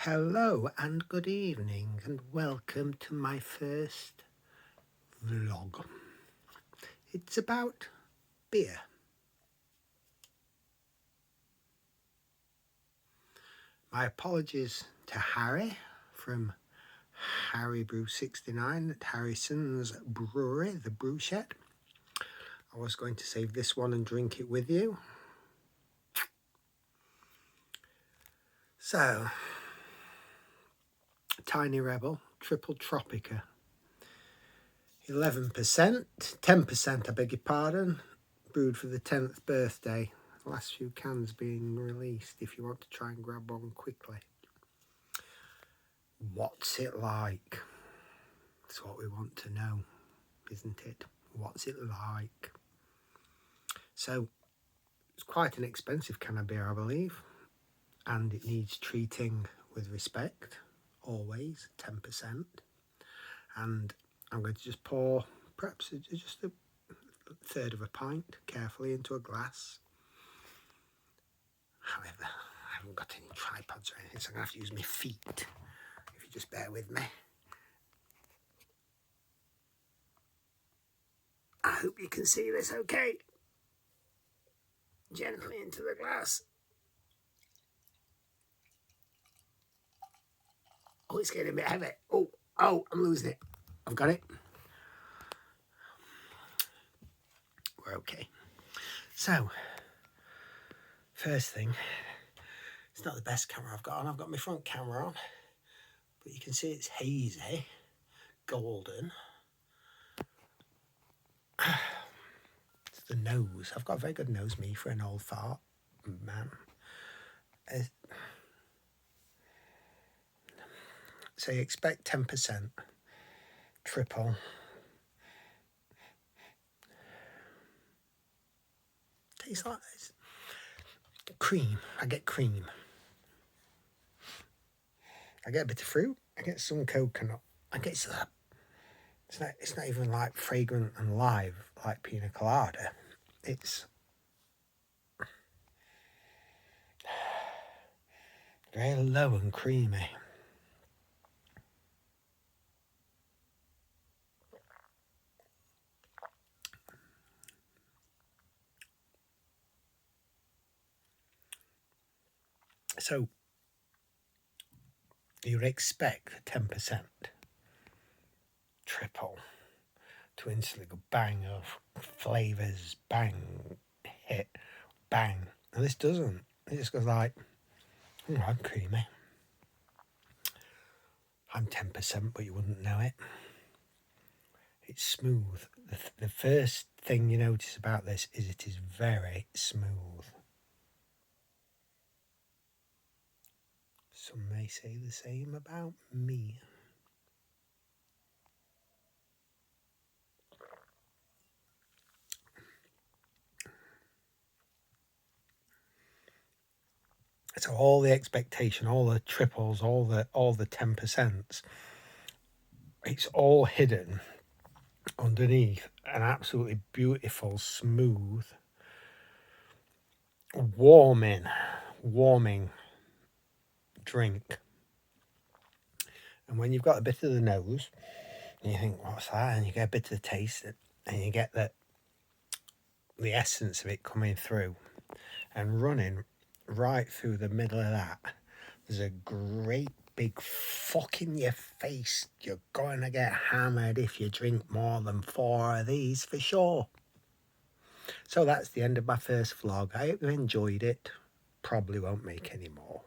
Hello and good evening and welcome to my first vlog. It's about beer. My apologies to Harry from Harry Brew 69 at Harrison's Brewery, the brew shed. I was going to save this one and drink it with you. So, Tiny Rebel, triple tropica. 11%, 10% I beg your pardon, brewed for the 10th birthday. The last few cans being released if you want to try and grab one quickly. What's it like? That's what we want to know, isn't it? What's it like? So, it's quite an expensive can of beer, I believe, and it needs treating with respect, always, 10%. And I'm going to just pour perhaps just a third of a pint carefully into a glass. However, I haven't got any tripods or anything, so I'm going to have to use my feet, if you just bear with me. I hope you can see this okay. Gently into the glass. Oh, it's getting a bit heavy. Oh, I'm losing it. I've got it. We're okay. So, first thing, it's not the best camera I've got on. I've got my front camera on, but you can see it's hazy, golden. It's the nose. I've got a very good nose, me, for an old fart man. So you expect 10%, triple. Tastes like this. Cream. I get cream. I get a bit of fruit. I get some coconut. I get that. It's not even like fragrant and live like pina colada. It's very low and creamy. So you would expect 10% triple to instantly go bang of flavours, bang, hit, bang. And this doesn't. It just goes like, oh, I'm creamy. I'm 10%, but you wouldn't know it. It's smooth. The first thing you notice about this is it is very smooth. Some may say the same about me. So all the expectation, all the triples, all the 10%, it's all hidden underneath an absolutely beautiful, smooth, warming drink. And when you've got a bit of the nose, and you think, what's that? And you get a bit of the taste, and you get the essence of it coming through and running right through the middle of that. There's a great big fuck in your face. You're going to get hammered if you drink more than 4 of these for sure. So that's the end of my first vlog. I hope you enjoyed it. Probably won't make any more.